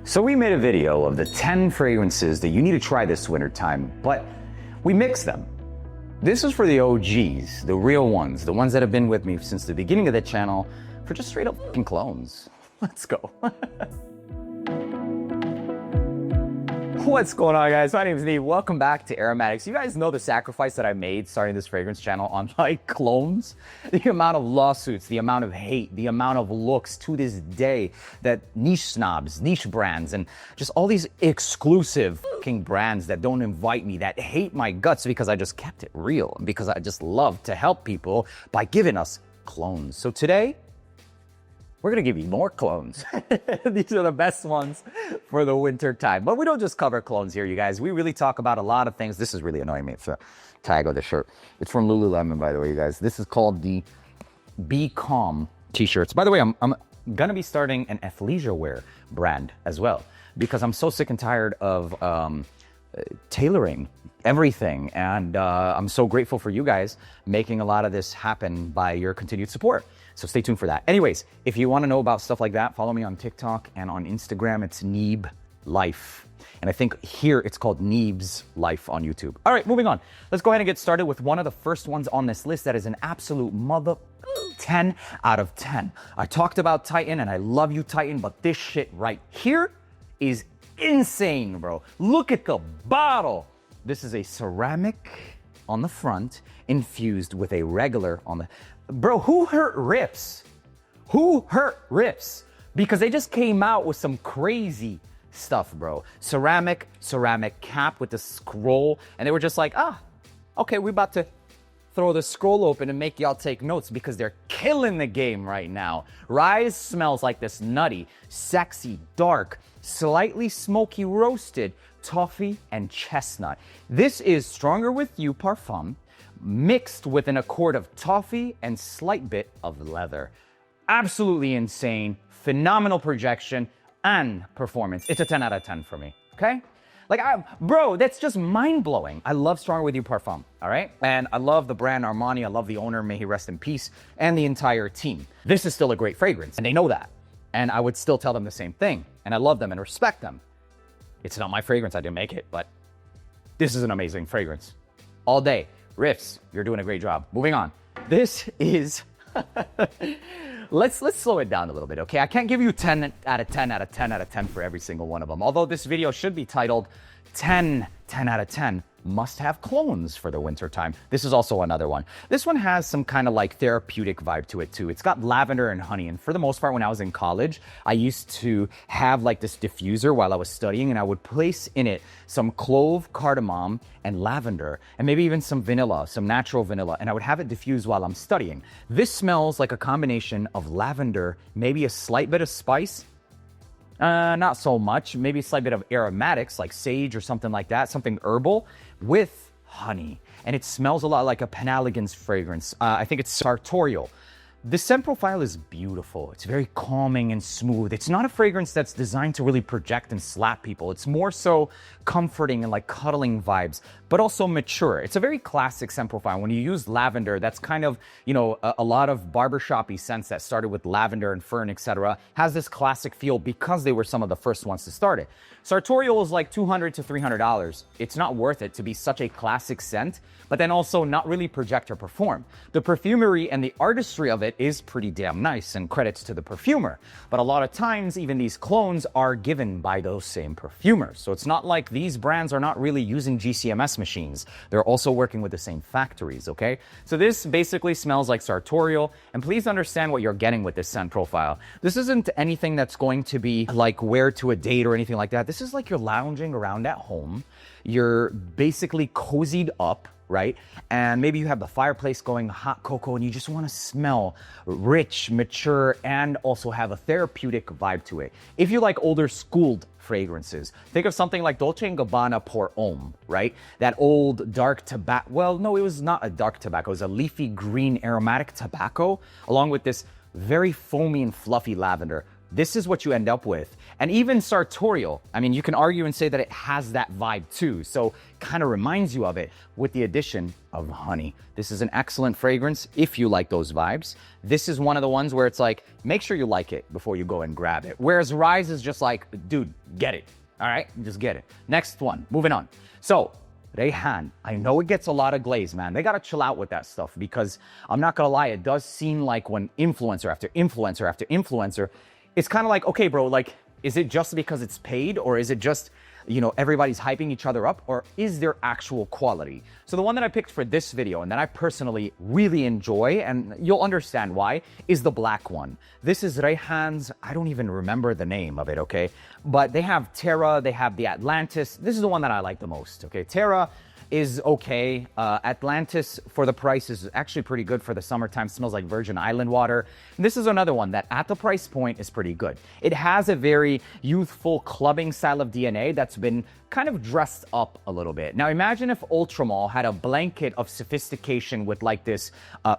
So we made a video of the 10 fragrances that you need to try this winter time, but we mixed them. This is for the OGs, the real ones, the ones that have been with me since the beginning of the channel for just straight up fucking clones. Let's go. What's going on, guys? My name is Neve. Welcome back to AROMATIX. You guys know the sacrifice that I made starting this fragrance channel on like clones? The amount of lawsuits, the amount of hate, the amount of looks to this day that niche snobs, niche brands, and just all these exclusive fucking brands that don't invite me, that hate my guts because I just kept it real and because I just love to help people by giving us clones. So today, we're gonna give you more clones. These are the best ones for the winter time. But we don't just cover clones here, you guys. We really talk about a lot of things. This is really annoying me. It's a tag of the shirt. It's from Lululemon, by the way, you guys. This is called the Be Calm t-shirts. By the way, I'm gonna be starting an athleisure wear brand as well because I'm so sick and tired of tailoring everything. And I'm so grateful for you guys making a lot of this happen by your continued support. So stay tuned for that. Anyways, if you want to know about stuff like that, follow me on TikTok and on Instagram. It's Neeb Life. And I think here it's called Neeb's Life on YouTube. All right, moving on. Let's go ahead and get started with one of the first ones on this list that is an absolute mother 10 out of 10. I talked about Titan and I love you, Titan, but this shit right here is insane, bro. Look at the bottle. This is a ceramic on the front infused with a regular on the... Bro, who hurt Riffs? Who hurt Riffs? Because they just came out with some crazy stuff, bro. Ceramic cap with the scroll. And they were just like, okay, we're about to throw the scroll open and make y'all take notes because they're killing the game right now. Rise smells like this nutty, sexy, dark, slightly smoky roasted toffee and chestnut. This is Stronger With You Parfum mixed with an accord of toffee and slight bit of leather. Absolutely insane, phenomenal projection and performance. It's a 10 out of 10 for me, okay? Like, bro, that's just mind-blowing. I love Stronger With You Parfum, all right? And I love the brand Armani. I love the owner, may he rest in peace, and the entire team. This is still a great fragrance, and they know that. And I would still tell them the same thing. And I love them and respect them. It's not my fragrance, I didn't make it, but this is an amazing fragrance. All day. Riffs, you're doing a great job. Moving on. This is... let's slow it down a little bit, okay? I can't give you 10 out of 10 out of 10 out of 10 for every single one of them. Although this video should be titled 10 out of 10 must-have clones for the winter time. This is also another one. This one has some kind of like therapeutic vibe to it too. It's got lavender and honey. And for the most part, when I was in college, I used to have like this diffuser while I was studying and I would place in it some clove, cardamom, and lavender, and maybe even some vanilla, some natural vanilla. And I would have it diffuse while I'm studying. This smells like a combination of lavender, maybe a slight bit of spice, not so much. Maybe a slight bit of aromatics like sage or something like that, something herbal with honey. And it smells a lot like a Penhaligon's fragrance. I think it's sartorial. The scent profile is beautiful. It's very calming and smooth. It's not a fragrance that's designed to really project and slap people. It's more so comforting and like cuddling vibes, but also mature. It's a very classic scent profile. When you use lavender, that's kind of, you know, a lot of barbershop-y scents that started with lavender and fern, etc., has this classic feel because they were some of the first ones to start it. Sartorial is like $200 to $300. It's not worth it to be such a classic scent, but then also not really project or perform. The perfumery and the artistry of it is pretty damn nice, and credits to the perfumer. But a lot of times, even these clones are given by those same perfumers. So it's not like these brands are not really using GCMS machines. They're also working with the same factories, okay? So this basically smells like sartorial, and please understand what you're getting with this scent profile. This isn't anything that's going to be like wear to a date or anything like that. This is like you're lounging around at home. You're basically cozied up, right? And maybe you have the fireplace going, hot cocoa, and you just want to smell rich, mature, and also have a therapeutic vibe to it. If you like older schooled fragrances, think of something like Dolce & Gabbana Pour Homme, right? That old dark tobacco. Well, no, it was not a dark tobacco. It was a leafy green aromatic tobacco, along with this very foamy and fluffy lavender. this is what you end up with. And even sartorial, I mean, you can argue and say that it has that vibe too. So kind of reminds you of it with the addition of honey. This is an excellent fragrance if you like those vibes. This is one of the ones where it's like, make sure you like it before you go and grab it. Whereas Rise is just like, dude, get it. All right, just get it. Next one, moving on. So Rayhaan, I know it gets a lot of glaze, man. They gotta chill out with that stuff because I'm not gonna lie, it does seem like when influencer after influencer after influencer, it's kind of like, okay, bro, like, is it just because it's paid, or is it just, you know, everybody's hyping each other up, or is there actual quality? So the one that I picked for this video and that I personally really enjoy, and you'll understand why, is the black one. This is Rayhaan's, I don't even remember the name of it, okay? But they have Terra, they have the Atlantis. This is the one that I like the most, okay? Terra is okay. Atlantis, for the price, is actually pretty good for the summertime. Smells like Virgin Island water. And this is another one that at the price point is pretty good. It has a very youthful clubbing style of DNA that's been kind of dressed up a little bit. Now imagine if Ultramall had a blanket of sophistication with like this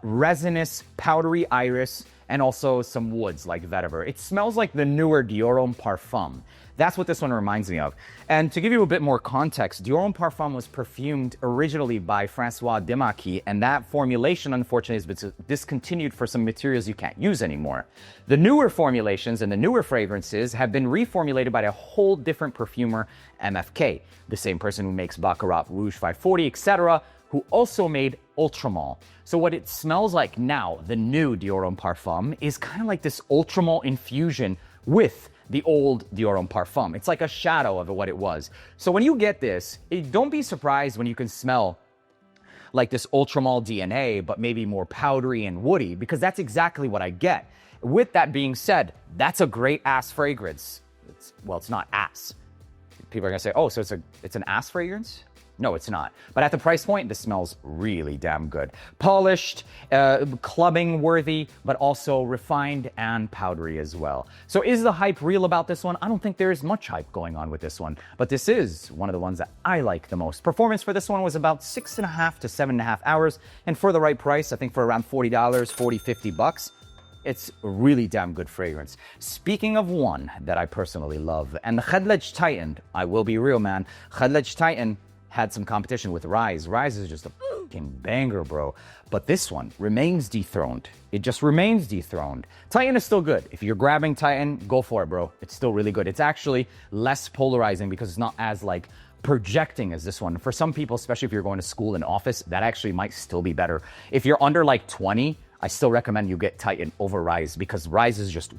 resinous, powdery iris and also some woods like vetiver. It smells like the newer Dior Homme Parfum. That's what this one reminds me of. And to give you a bit more context, Dior Homme Parfum was perfumed originally by Francois Demaquis, and that formulation, unfortunately, has been discontinued for some materials you can't use anymore. The newer formulations and the newer fragrances have been reformulated by a whole different perfumer, MFK, the same person who makes Baccarat Rouge 540, etc., who also made Ultramall. So what it smells like now, the new Dior Homme Parfum, is kind of like this Ultramall infusion with the old Dior Homme Parfum. It's like a shadow of what it was. So when you get this, don't be surprised when you can smell like this Ultramall DNA, but maybe more powdery and woody, because that's exactly what I get. With that being said, that's a great ass fragrance. It's not ass. People are gonna say, oh, so it's an ass fragrance? No, it's not. But at the price point, this smells really damn good. Polished, clubbing worthy, but also refined and powdery as well. So is the hype real about this one? I don't think there is much hype going on with this one, but this is one of the ones that I like the most. Performance for this one was about 6.5 to 7.5 hours. And for the right price, I think for around $40, 40, 50 bucks, it's a really damn good fragrance. Speaking of one that I personally love, and the Khandlaj Titan, I will be real, man. Khandlaj Titan had some competition with Rise. Rise is just a fucking banger, bro. But this one remains dethroned. It just remains dethroned. Titan is still good. If you're grabbing Titan, go for it, bro. It's still really good. It's actually less polarizing because it's not as like projecting as this one. For some people, especially if you're going to school and office, that actually might still be better. If you're under like 20, I still recommend you get Titan over Rise because Rise is just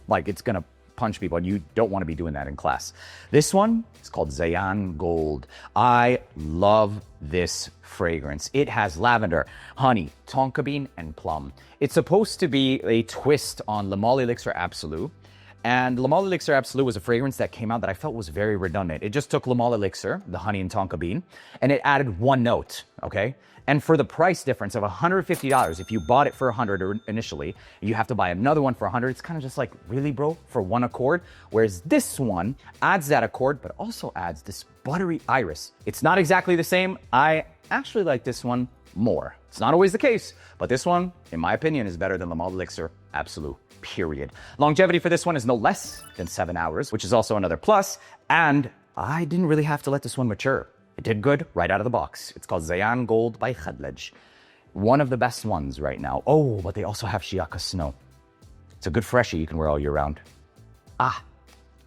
like, it's gonna punch people, and you don't want to be doing that in class. This one is called Zayaan Gold. I love this fragrance. It has lavender, honey, tonka bean, and plum. It's supposed to be a twist on Le Male Elixir Absolu. And Le Male Elixir Absolu was a fragrance that came out that I felt was very redundant. It just took Le Male Elixir, the honey and tonka bean, and it added one note, okay? And for the price difference of $150, if you bought it for $100 initially, you have to buy another one for $100. It's kind of just like, really, bro, for one accord? Whereas this one adds that accord, but also adds this buttery iris. It's not exactly the same. I actually like this one more. It's not always the case, but this one, in my opinion, is better than Le Male Elixir Absolu, period. Longevity for this one is no less than 7 hours, which is also another plus. And I didn't really have to let this one mature. It did good right out of the box. It's called Zayaan Gold by Khandlaj. One of the best ones right now. Oh, but they also have Shiaka Snow. It's a good freshie you can wear all year round.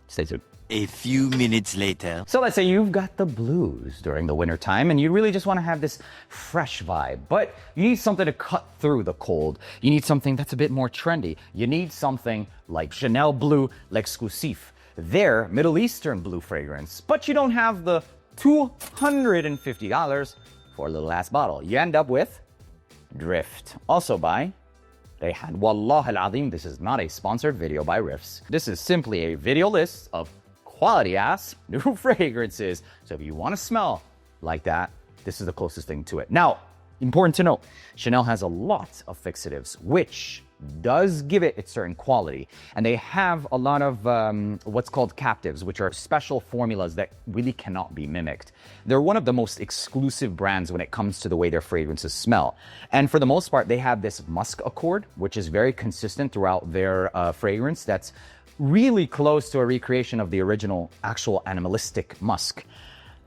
Stay tuned. A few minutes later. So let's say you've got the blues during the winter time and you really just want to have this fresh vibe, but you need something to cut through the cold. You need something that's a bit more trendy. You need something like Chanel Bleu L'Exclusif, their Middle Eastern blue fragrance, but you don't have the $250 for a little ass bottle. You end up with Drift, also by Rayhaan. Wallah al-Azim, this is not a sponsored video by Riffs. This is simply a video list of quality ass new fragrances. So if you want to smell like that, this is the closest thing to it. Now, important to note, Chanel has a lot of fixatives, which does give it its certain quality. And they have a lot of what's called captives, which are special formulas that really cannot be mimicked. They're one of the most exclusive brands when it comes to the way their fragrances smell. And for the most part, they have this musk accord, which is very consistent throughout their fragrance. That's really close to a recreation of the original actual animalistic musk.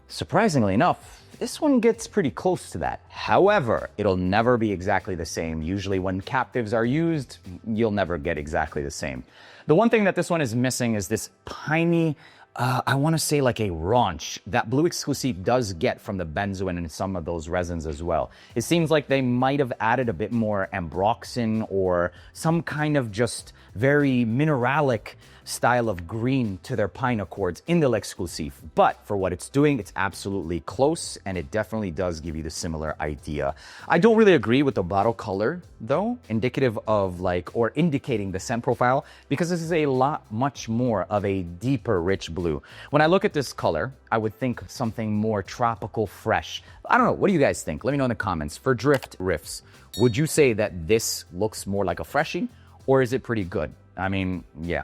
Surprisingly enough, this one gets pretty close to that. However, it'll never be exactly the same. Usually when captives are used, you'll never get exactly the same. The one thing that this one is missing is this piney, I want to say like a raunch that Bleu Exclusive does get from the benzoin and some of those resins as well. It seems like they might have added a bit more ambroxan or some kind of just very mineralic style of green to their pine accords in the L'Exclusive. But for what it's doing, it's absolutely close, and it definitely does give you the similar idea. I don't really agree with the bottle color though, indicative of like, or indicating the scent profile, because this is a lot much more of a deeper rich blue. When I look at this color, I would think something more tropical fresh. I don't know, what do you guys think? Let me know in the comments. For Drift Riffs, would you say that this looks more like a freshie, or is it pretty good? I mean, yeah.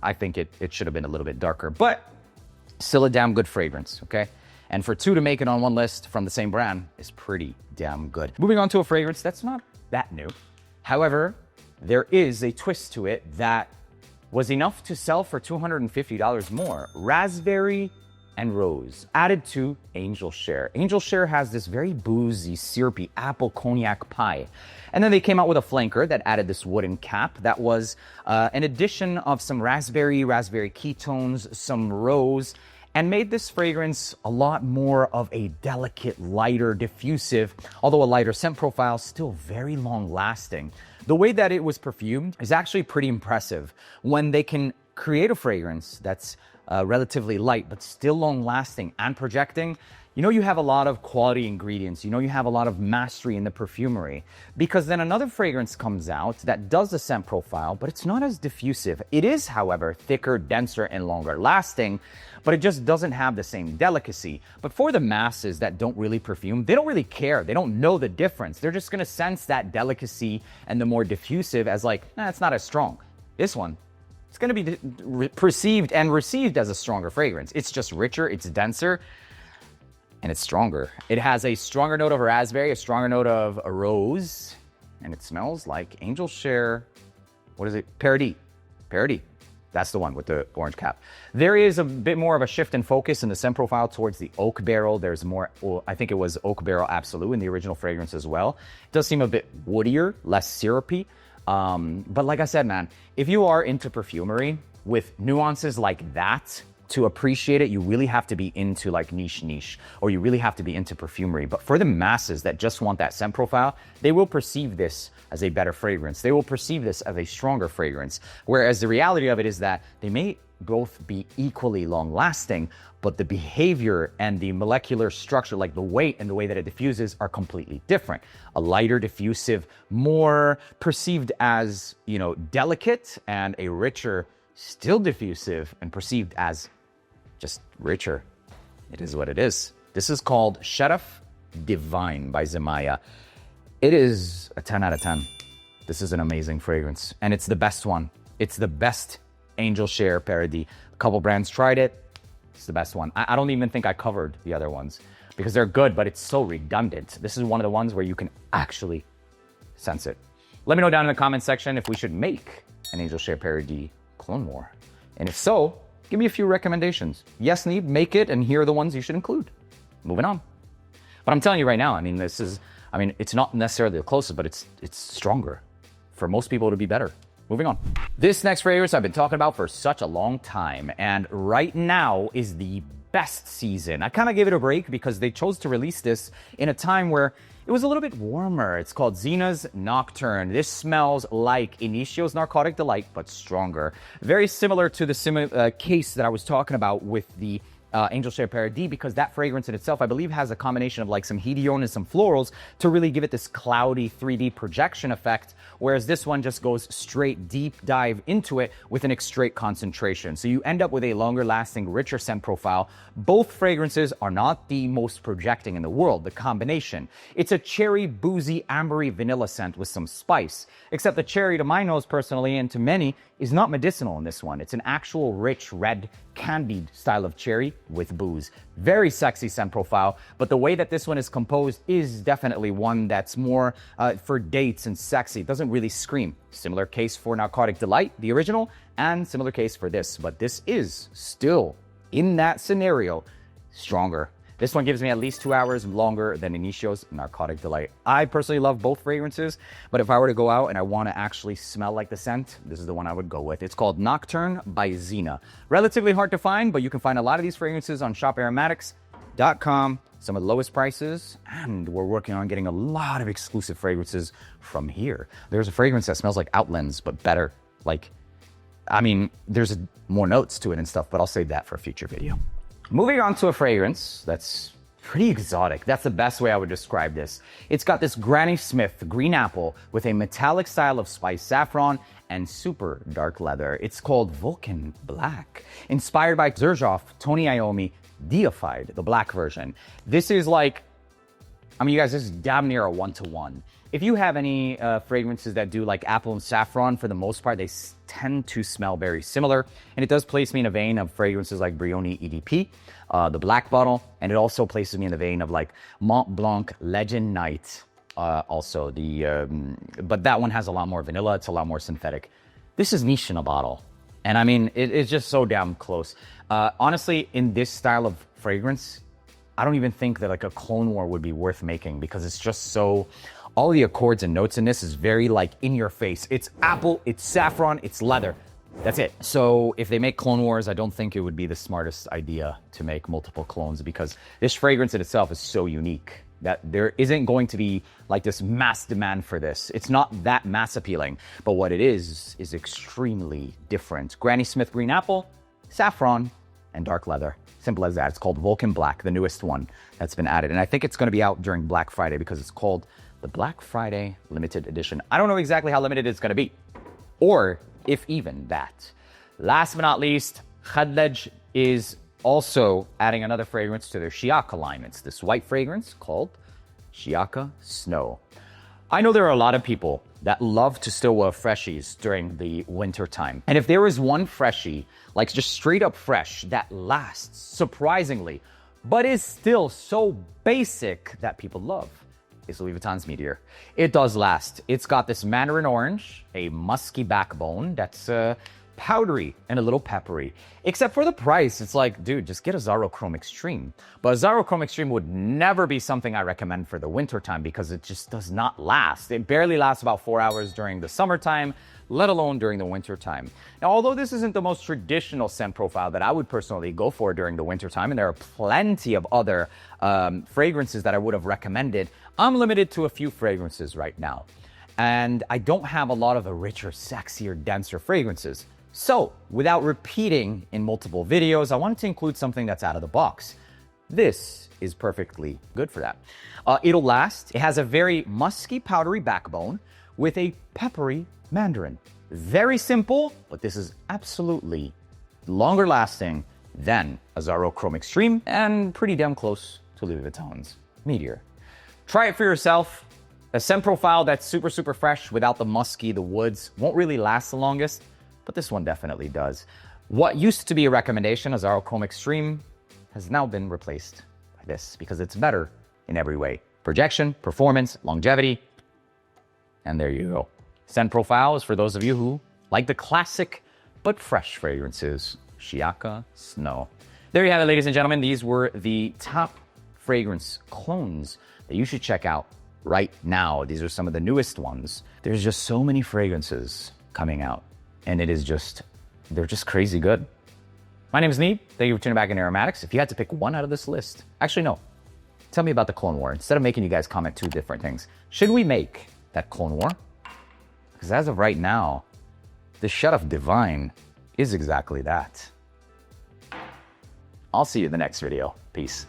I think it should have been a little bit darker, but still a damn good fragrance, okay? And for two to make it on one list from the same brand is pretty damn good. Moving on to a fragrance that's not that new. However, there is a twist to it that was enough to sell for $250 more. Raspberry and rose, added to Angel Share. Angel Share has this very boozy, syrupy apple cognac pie. And then they came out with a flanker that added this wooden cap that was an addition of some raspberry ketones, some rose, and made this fragrance a lot more of a delicate, lighter, diffusive, although a lighter scent profile, still very long lasting. The way that it was perfumed is actually pretty impressive. When they can create a fragrance that's relatively light, but still long-lasting and projecting, you know you have a lot of quality ingredients. You know you have a lot of mastery in the perfumery. Because then another fragrance comes out that does the scent profile, but it's not as diffusive. It is, however, thicker, denser, and longer lasting, but it just doesn't have the same delicacy. But for the masses that don't really perfume, they don't really care. They don't know the difference. They're just gonna sense that delicacy and the more diffusive as like, it's not as strong. This one, it's going to be perceived and received as a stronger fragrance. It's just richer, it's denser, and it's stronger. It has a stronger note of raspberry, a stronger note of a rose, and it smells like Angel Share. What is it? Paradis. Paradis. That's the one with the orange cap. There is a bit more of a shift in focus in the scent profile towards the oak barrel. There's more, well, I think it was oak barrel absolute in the original fragrance as well. It does seem a bit woodier, less syrupy. But like I said, man, if you are into perfumery with nuances like that, to appreciate it, you really have to be into like niche, or you really have to be into perfumery. But for the masses that just want that scent profile, they will perceive this as a better fragrance. They will perceive this as a stronger fragrance. Whereas the reality of it is that they may both be equally long lasting, but the behavior and the molecular structure, like the weight and the way that it diffuses, are completely different. A lighter diffusive, more perceived as, you know, delicate, and a richer, still diffusive and perceived as just richer. It is what it is. This is called Sharaf Divine by Zimaya. It is a 10 out of 10. This is an amazing fragrance, and it's the best one. It's the best Angel Share Paradis. A couple brands tried it. It's the best one. I don't even think I covered the other ones because they're good, but it's so redundant. This is one of the ones where you can actually sense it. Let me know down in the comment section if we should make an Angel Share Paradis clone war. And if so, give me a few recommendations. Yes, Need, make it, and here are the ones you should include. Moving on. But I'm telling you right now, I mean, it's not necessarily the closest, but it's stronger. For most people, it'll be better. Moving on. This next fragrance I've been talking about for such a long time, and right now is the best season. I kind of gave it a break because they chose to release this in a time where it was a little bit warmer. It's called Xena's Nocturne. This smells like Initio's Narcotic Delight, but stronger. Very similar to the case that I was talking about with the Angel Share Paradis, because that fragrance in itself, I believe, has a combination of like some hedione and some florals to really give it this cloudy 3D projection effect, whereas this one just goes straight deep dive into it with an extrait concentration. So you end up with a longer lasting, richer scent profile. Both fragrances are not the most projecting in the world, the combination. It's a cherry, boozy, ambery vanilla scent with some spice, except the cherry to my nose personally and to many is not medicinal in this one. It's an actual rich red candied style of cherry with booze. Very sexy scent profile, but the way that this one is composed is definitely one that's more for dates and sexy. It doesn't really scream. Similar case for Narcotic Delight, the original, and similar case for this, but this is still, in that scenario, stronger. This one gives me at least 2 hours longer than Initio's Narcotic Delight. I personally love both fragrances, but if I were to go out and I want to actually smell like the scent, this is the one I would go with. It's called Nocturne by Zena. Relatively hard to find, but you can find a lot of these fragrances on shoparomatics.com. Some of the lowest prices, and we're working on getting a lot of exclusive fragrances from here. There's a fragrance that smells like Outlands, but better. There's more notes to it and stuff, but I'll save that for a future video. Moving on to a fragrance that's pretty exotic. That's the best way I would describe this. It's got this Granny Smith green apple with a metallic style of spiced saffron and super dark leather. It's called Vulcan Black. Inspired by Xerjoff, Tony Iommi deified the black version. This is you guys, this is damn near a one-to-one. If you have any fragrances that do like apple and saffron, for the most part, they tend to smell very similar. And it does place me in a vein of fragrances like Brioni EDP, the black bottle. And it also places me in the vein of like Mont Blanc Legend Night. But that one has a lot more vanilla. It's a lot more synthetic. This is niche in a bottle. And it's just so damn close. Honestly, in this style of fragrance, I don't even think that like a clone war would be worth making, because it's just so, all the accords and notes in this is very like in your face. It's apple, it's saffron, it's leather. That's it. So if they make clone wars, I don't think it would be the smartest idea to make multiple clones, because this fragrance in itself is so unique that there isn't going to be like this mass demand for this. It's not that mass appealing, but what it is extremely different. Granny Smith green apple, saffron, and dark leather. Simple as that. It's called Vulcan Black, the newest one that's been added. And I think it's going to be out during Black Friday, because it's called the Black Friday Limited Edition. I don't know exactly how limited it's going to be, or if even that. Last but not least, Khandlaj is also adding another fragrance to their Shiaka line. It's this white fragrance called Shiaka Snow. I know there are a lot of people that love to still wear freshies during the winter time. And if there is one freshie, like just straight up fresh, that lasts surprisingly, but is still so basic that people love, is Louis Vuitton's Meteor. It does last. It's got this mandarin orange, a musky backbone that's powdery and a little peppery. Except for the price, it's like, dude, just get a Zaro Chrome Extreme. But a Zaro Chrome Extreme would never be something I recommend for the winter time, because it just does not last. It barely lasts about 4 hours during the summertime, let alone during the winter time. Now, although this isn't the most traditional scent profile that I would personally go for during the winter time, and there are plenty of other fragrances that I would have recommended, I'm limited to a few fragrances right now. And I don't have a lot of the richer, sexier, denser fragrances. So, without repeating in multiple videos, I wanted to include something that's out of the box. This is perfectly good for that. It'll last. It has a very musky, powdery backbone with a peppery mandarin. Very simple, but this is absolutely longer lasting than a Zaro Chrome Extreme, and pretty damn close to Louis Vuitton's Meteor. Try it for yourself. A scent profile that's super, super fresh without the musky, the woods, won't really last the longest, but this one definitely does. What used to be a recommendation, a Zaro Chrome Extreme, has now been replaced by this, because it's better in every way. Projection, performance, longevity, and there you go. Scent profile is for those of you who like the classic but fresh fragrances, Shiaka Snow. There you have it, ladies and gentlemen. These were the top fragrance clones that you should check out right now. These are some of the newest ones. There's just so many fragrances coming out, and they're just crazy good. My name is Neeb. Thank you for tuning back in AROMATIX. If you had to pick one out of this list, actually no, tell me about the Clone War. Instead of making you guys comment two different things, should we make that Clone War? Because as of right now, the Sharaf Divine is exactly that. I'll see you in the next video. Peace.